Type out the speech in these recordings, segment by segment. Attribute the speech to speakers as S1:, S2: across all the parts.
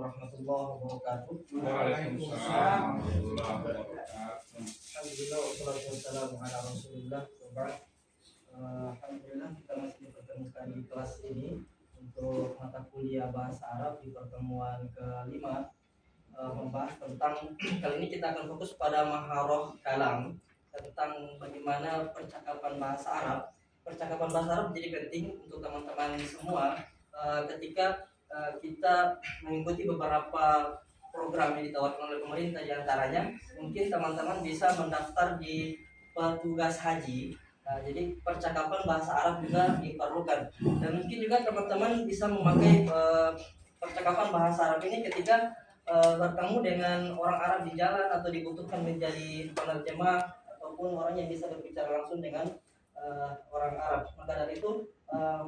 S1: warahmatullahi wabarakatuh.
S2: Waalaikumsalam warahmatullahi wabarakatuh.
S1: Alhamdulillah wassalatu wassalamu ala Rasulillah wa ba'd. Alhamdulillah kita masih dipertemukan di kelas ini untuk mata kuliah bahasa Arab di pertemuan kelima, membahas tentang kali ini kita akan fokus pada maharoh kalam, tentang bagaimana percakapan bahasa Arab. Percakapan bahasa Arab jadi penting untuk teman-teman semua ketika kita mengikuti beberapa program yang ditawarkan oleh pemerintah. Di antaranya mungkin teman-teman bisa mendaftar di petugas haji. Jadi percakapan bahasa Arab juga diperlukan, dan mungkin juga teman-teman bisa memakai percakapan bahasa Arab ini ketika bertemu dengan orang Arab di jalan atau dibutuhkan menjadi penerjemah ataupun orang yang bisa berbicara langsung dengan orang Arab. Maka dari itu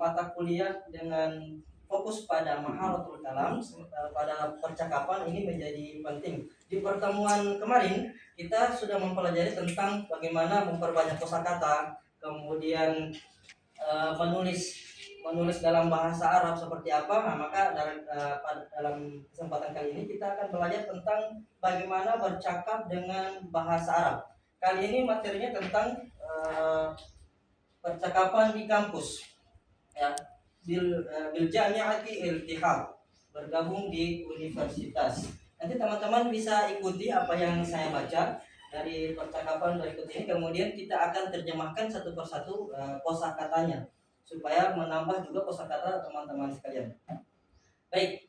S1: mata kuliah dengan fokus pada maharatul kalam, pada percakapan ini menjadi penting. Di pertemuan kemarin kita sudah mempelajari tentang bagaimana memperbanyak kosakata, kemudian menulis dalam bahasa Arab seperti apa. Nah, maka dalam kesempatan kali ini kita akan belajar tentang bagaimana bercakap dengan bahasa Arab. Kali ini materinya tentang percakapan di kampus, ya, bil jami'ati iltihaq, bergabung di universitas. Nanti teman-teman bisa ikuti apa yang saya baca dari percakapan berikut ini, kemudian kita akan terjemahkan satu persatu kosakatanya supaya menambah juga kosakata teman-teman sekalian. Baik,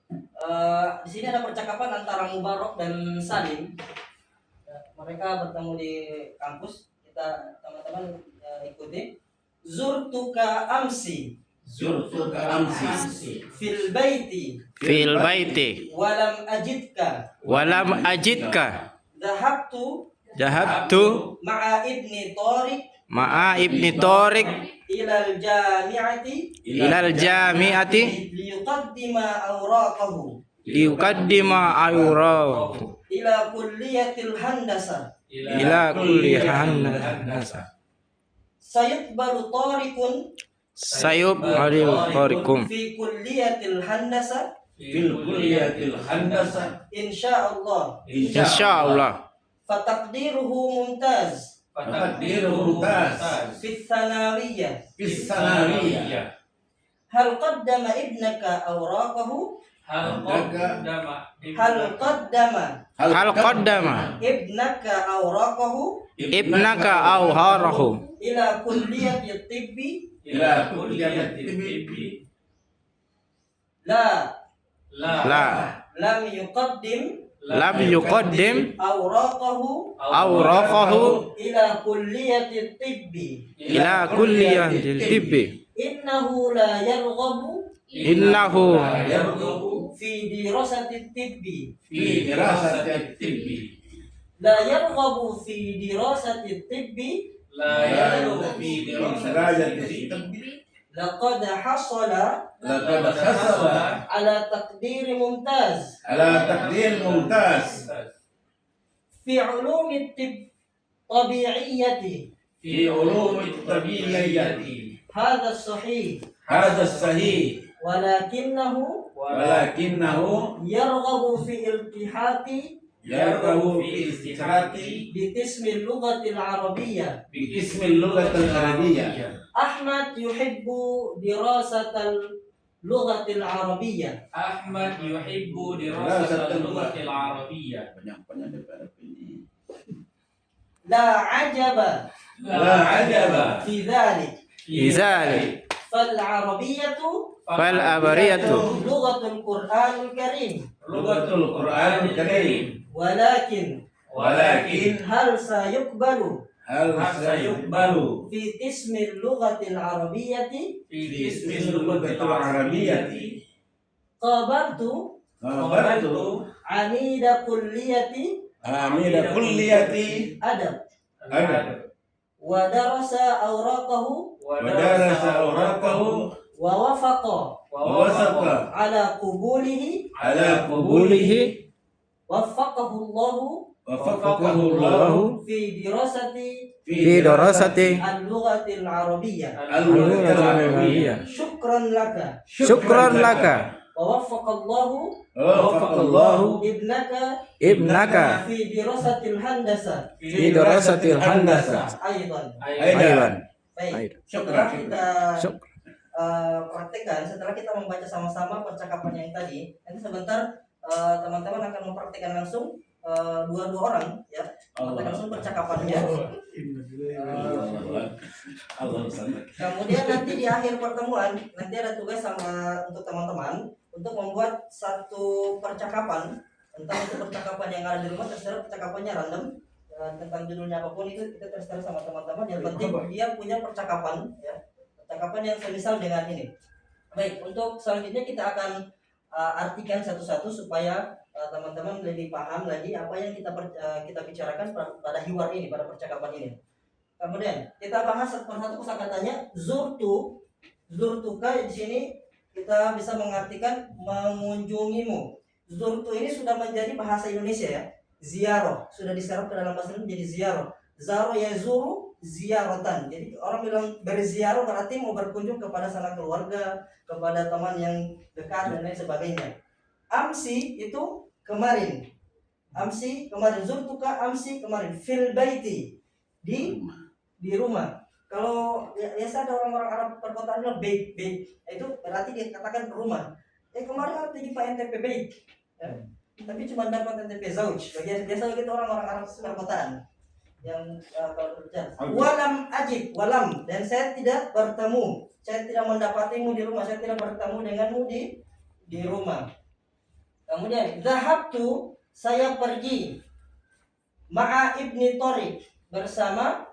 S1: di sini ada percakapan antara Mubarak dan Salim. Mereka bertemu di kampus. Kita teman-teman ikuti. Zurtuka amsi fil baiti walam ajidka dhahabtu ma'a ibni Tariq ilal jami'ati liyuqaddima awraqahu ila kulliyatil handasa sayuqbalu fi kulliyatil handasa insyaallah fataqdiruhu mumtaz fi tsanawiyah hal qaddama ibnaka awraqahu ibnaka awraqahu ila kulliyati tibbi lam yuqaddim awraqahu ila kulliyati tibbi innahu la yarghabu fi dirasati tibbi laqad hasala ala taqdir mumtaz fi ulumi tabi'iyyati hadha sahih walakinahu yarghabu fi iltihaqi باسم اللغة العربية أحمد يحب دراسة اللغة العربية لا عجب في ذلك فالعربية لغة القرآن الكريم ولكن هل سيقبل في اسم اللغة العربية قابلت عميد كلية أدب ودرس أوراقه ووافق على قبوله وفقه الله في دراسة اللغة العربية شكرا لك waffaqallahu
S3: Waffaqallahu
S1: ibnaka
S3: ibnaka
S1: fi dirasatil handasa
S3: fi darasatil handasa
S1: aidan.
S3: aidan.
S1: Baik,
S2: Syukran.
S1: setelah kita
S3: Syuk-
S1: praktekkan, setelah kita membaca sama-sama percakapan yang tadi, nanti sebentar teman-teman akan mempraktekkan langsung dua-dua orang ya, mempraktekkan langsung percakapannya. Kemudian nanti di akhir pertemuan nanti ada tugas sama untuk teman-teman untuk membuat satu percakapan, entah itu percakapan yang ada di rumah, terserah percakapannya random, tentang judulnya apapun itu kita terserah sama teman-teman. Yang penting dia punya percakapan ya, percakapan yang semisal dengan ini. Baik, untuk selanjutnya kita akan artikan satu-satu supaya teman-teman lebih paham lagi apa yang kita bicarakan pada hiwar ini, pada percakapan ini. Kemudian kita bahas satu persatu kosakatanya. Zurtuka di sini kita bisa mengartikan mengunjungimu. Zurtu ini sudah menjadi bahasa Indonesia ya. Ziarah sudah diserap ke dalam bahasa Indonesia menjadi ziarah. Zaro yazuru ziaratan. Jadi orang bilang berziarah berarti mau berkunjung kepada sanak keluarga, kepada teman yang dekat dan lain sebagainya. Amsi itu kemarin. Amsi kemarin. Zurtuka amsi kemarin. Fil baiti di rumah. Kalau biasa ada orang-orang Arab perkotaan bilang bait, itu berarti dia katakan rumah. Kemarin ada di Pak NTP bait, ya. Tapi cuma dapat NTP zauj. Biasa gitu orang-orang Arab perkotaan yang kalau berbicara. Walam ajib, walam, dan saya tidak bertemu, saya tidak mendapatimu di rumah, saya tidak bertemu denganmu di rumah. Kemudian zahabtu, saya pergi ma'a ibni Tariq, bersama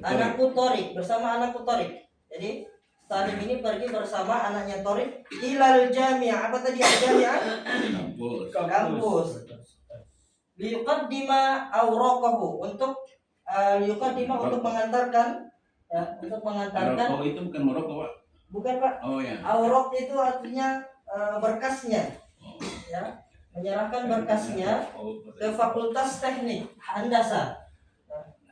S1: anakku Tariq, bersama anakku Tariq. Jadi Salim ini pergi bersama anaknya Tariq ilal jami'ah. Apa tadi jami'ah? Kampus. Liyuqaddima awraqahu, untuk untuk mengantarkan ya, untuk mengantarkan.
S2: Rokok itu bukan merokok, Pak.
S1: Bukan, Pak.
S2: Oh ya.
S1: Awraq itu artinya berkasnya. Ya, menyerahkan berkasnya ke Fakultas Teknik Handasa.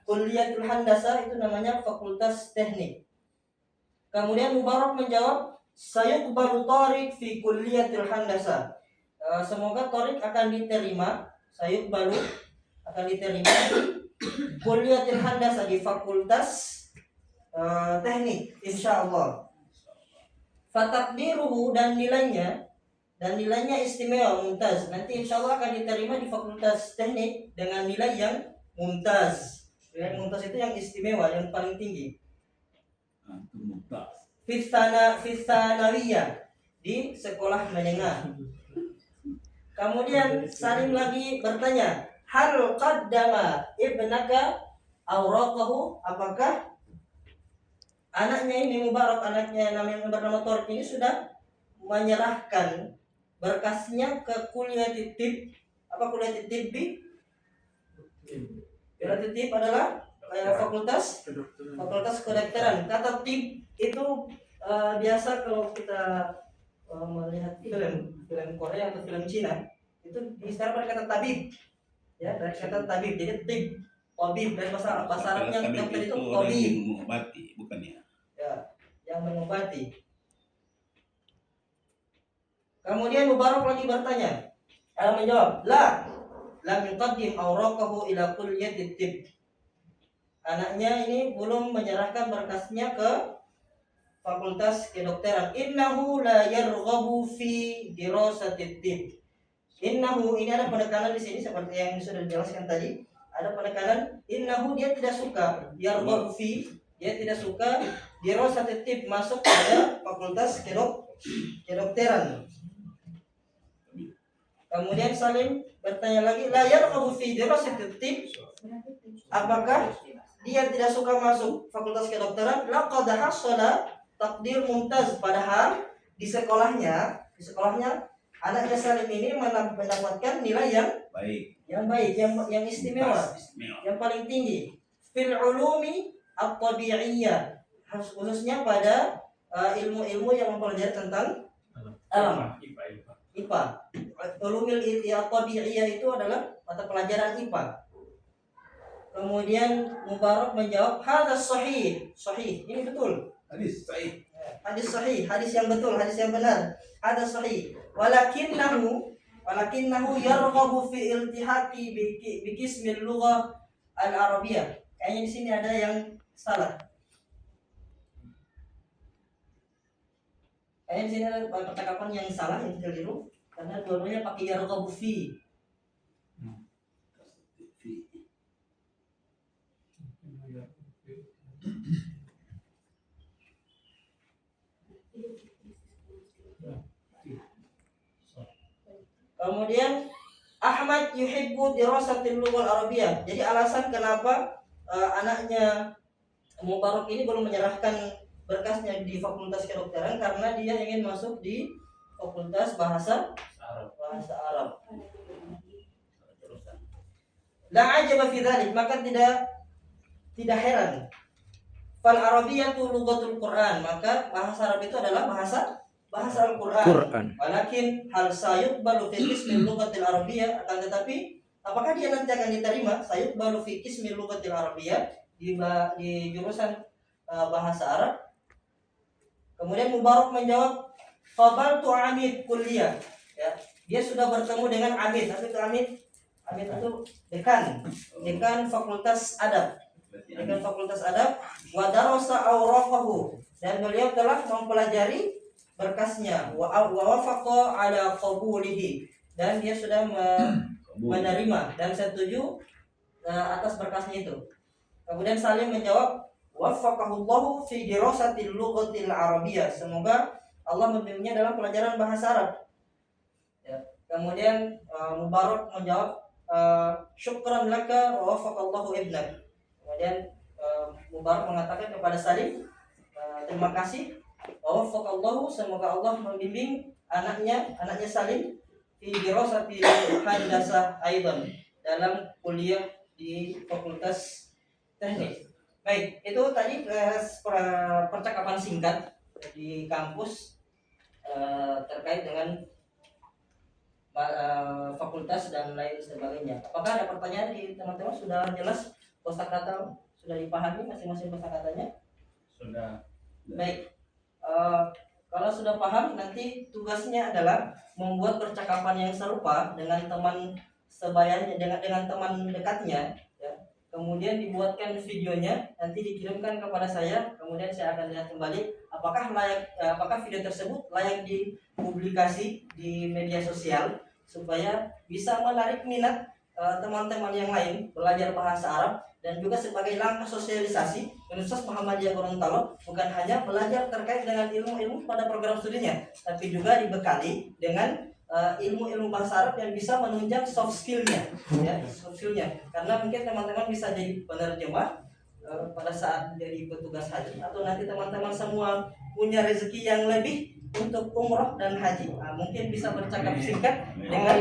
S1: Kuliatul Handasa itu namanya Fakultas Teknik. Kemudian Mubarak menjawab, sayuqbalu Tariq fi Kuliatul Handasa. Semoga Tariq akan diterima, sayuqbalu akan diterima di Kuliatul Handasa, di Fakultas Teknik, insyaallah. Fatakdiruhu, dan nilainya istimewa, mumtaz. Nanti insya Allah akan diterima di Fakultas Teknik dengan nilai yang mumtaz. Nilai mumtaz itu yang istimewa, yang paling tinggi. Fitanawiyah, di sekolah menengah. Kemudian Salim lagi bertanya, hal qaddama ibnaka awraqahu, apakah anaknya ini Mubarak, anaknya yang bernama Tariq ini sudah menyerahkan berkasnya ke kuliah titip. Apa kuliah titip? Kuliah titip adalah fakultas kedokteran. Kata tip itu biasa kalau kita melihat film Korea atau film Cina itu diistilahkan kata tabib. Ya, dari kata tabib. Jadi tip, tabib, dari bahasa Arabnya dokter itu tabib.
S2: Mengobati, bukan ya?
S1: Ya, yang mengobati. Kemudian Mubarak lagi bertanya, menjawab, lam yuqaddim awraqahu ila kulliyati tib. Anaknya ini belum menyerahkan berkasnya ke Fakultas Kedokteran. Innahu la yarghabu fi dirasati tib. Innahu, ini ada penekanan di sini seperti yang sudah dijelaskan tadi. Ada penekanan innahu, dia tidak suka, yarghabu fi, dia tidak suka dirasati tib, masuk pada Fakultas Kedokteran. Kemudian Salim bertanya lagi, la yarghabu fi dirasati tib, apakah dia tidak suka masuk Fakultas Kedokteran? Laqad hasala takdir mumtaz, padahal di sekolahnya anaknya Salim ini mendapatkan nilai yang baik, yang istimewa, yang paling tinggi. Fil ulumi at-tabi'iyyah, khususnya pada ilmu-ilmu yang mempelajari tentang alam. IPA. Ulumul at-tabi'iyyah itu adalah mata pelajaran IPA. Kemudian Mubarak menjawab, hadza sahih. Ini betul.
S2: Hadis sahih.
S1: Hadis sahih, hadis yang betul, hadis yang benar. Hadis sahih. Walakinnahu yarghabu fi iltihaqi bi qismil lughah al-arabiyyah. Kayaknya di sini ada yang salah. Kayaknya di sini ada percakapan yang salah, yang keliru, karena dua-duanya pakai yarghabu fi. Kemudian Ahmad yuhibbu dirasatil lughal arabiyyah. Jadi alasan kenapa anaknya Mubarak ini belum menyerahkan berkasnya di Fakultas Kedokteran karena dia ingin masuk di Fakultas Bahasa Arab. La ajaba fi dzalik, maka tidak heran. Fal arabiyyatu lughatul Quran, maka bahasa Arab itu adalah bahasa Al-Quran. Walakin hal sayuqbalu fi qismil lughatil arabiyyah, akan tetapi apakah dia nanti akan diterima sayuqbalu fi qismil lughatil arabiyyah di jurusan bahasa Arab? Kemudian Mubarak menjawab, qabaltu amid kulliyah. Ya, dia sudah bertemu dengan amid. Apa itu amid? Amid itu dekan Fakultas Adab. Dekan Fakultas Adab wa darasa awraqahu, dan beliau telah mempelajari berkasnya wa wafaqa ala qabulihi, dan dia sudah menerima dan setuju atas berkasnya itu. Kemudian Salim menjawab, waffaqahullahu fi dirasatil lughatil arabiyyah, semoga Allah membimbingnya dalam pelajaran bahasa Arab. Ya. Kemudian Mubarak menjawab, syukran laka wa waffaqallahu ibnak. Kemudian Mubarak mengatakan kepada Salim, terima kasih, wa waffaqallahu, semoga Allah membimbing anaknya Salim fi dirasati handasah aidan, dalam kuliah di Fakultas Teknik. Baik, itu tadi percakapan singkat di kampus terkait dengan fakultas dan lain sebagainya. Apakah ada pertanyaan di teman-teman? Sudah jelas kosakata, sudah dipahami masing-masing kosakatanya?
S2: Sudah.
S1: Baik. Kalau sudah paham, nanti tugasnya adalah membuat percakapan yang serupa dengan teman sebayanya, dengan teman dekatnya, ya. Kemudian dibuatkan videonya, nanti dikirimkan kepada saya, kemudian saya akan lihat kembali apakah video tersebut layak dipublikasi di media sosial supaya bisa menarik minat teman-teman yang lain belajar bahasa Arab, dan juga sebagai langkah sosialisasi Universitas Muhammadiyah Gorontalo bukan hanya belajar terkait dengan ilmu-ilmu pada program studinya, tapi juga dibekali dengan ilmu-ilmu bahasa Arab yang bisa menunjang soft skillnya, ya, soft skillnya. Karena mungkin teman-teman bisa jadi penerjemah pada saat jadi petugas haji, atau nanti teman-teman semua punya rezeki yang lebih untuk umrah dan haji. Mungkin bisa bercakap singkat dengan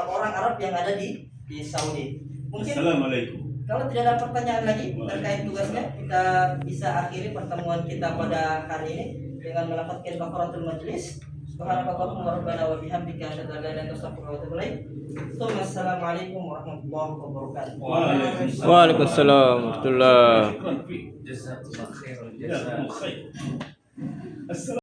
S1: orang Arab yang ada di Saudi. Mungkin
S2: Assalamualaikum.
S1: kalau tidak ada pertanyaan lagi terkait tugasnya, kita bisa akhiri pertemuan kita pada hari ini dengan melafazkan kafaratul majlis. Subhanakallahumma rabbana wa bihamdika asyhadu an la ilaha illa anta astaghfiruka wa atubu ilaik. Assalamualaikum warahmatullahi wabarakatuh.
S3: Waalaikumsalam warahmatullahi.
S2: Jazakumullah khair.